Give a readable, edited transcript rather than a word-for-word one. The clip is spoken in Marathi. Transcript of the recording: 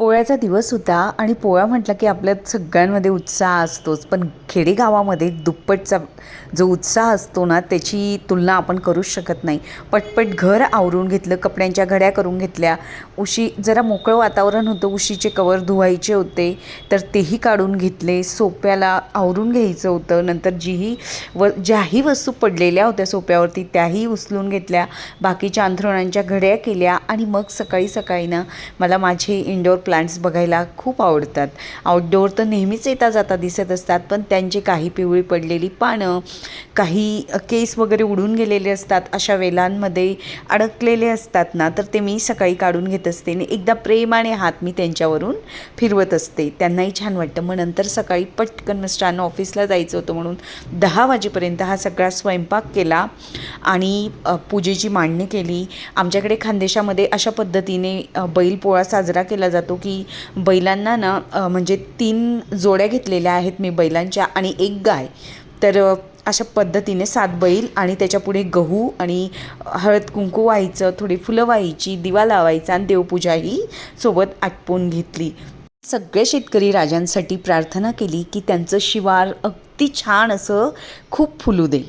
पोळ्याचा दिवस होता आणि पोळा म्हटलं की आपल्यात सगळ्यांमध्ये उत्साह असतोच, पण खेडेगावामध्ये दुप्पटचा जो उत्साह असतो ना त्याची तुलना आपण करूच शकत नाही. पटपट घर आवरून घेतलं, कपड्यांच्या घड्या करून घेतल्या, जरा मोकळं वातावरण होतं, उशीचे कवर धुवायचे होते तर तेही काढून घेतले, सोप्याला आवरून घ्यायचं होतं. नंतर ज्याही वस्तू पडलेल्या होत्या सोप्यावरती त्याही उचलून घेतल्या, बाकीच्या अंथरुणांच्या घड्या केल्या आणि मग सकाळी सकाळी ना मला माझे इंडोर प्लांट्स बघायला खूप आवडतात. आउटडोअर तर नेहमीच येता जाता दिसत असतात, पण त्यांची काही पिवळी पडलेली पानं, काही केस वगैरे उडून गेलेले असतात, अशा वेलांमध्ये अडकलेले असतात ना, तर ते मी सकाळी काढून घेत असते आणि एकदा प्रेमाने हात मी त्यांच्यावरून फिरवत असते. त्यांनाही छान वाटतं. मग नंतर सकाळी पटकन मिस्टरांना ऑफिसला जायचं होतं म्हणून 10 वाजेपर्यंत हा सगळा स्वयंपाक केला आणि पूजेची मांडणी केली. आमच्याकडे खानदेशामध्ये अशा पद्धतीने बैलपोळा साजरा केला जातो की बैलांना ना म्हणजे 3 जोड्या घेतलेल्या आहेत मी बैलांच्या आणि एक गाय. तर अशा पद्धतीने 7 बैल आणि त्याच्यापुढे गहू आणि हळद कुंकू व्हायचं, थोडी फुलं व्हायची, दिवा लावायचा आणि देवपूजाही सोबत आटपून घेतली. सगळे शेतकरी राजांसाठी प्रार्थना केली की त्यांचं शिवार अगदी छान असं खूप फुलू दे.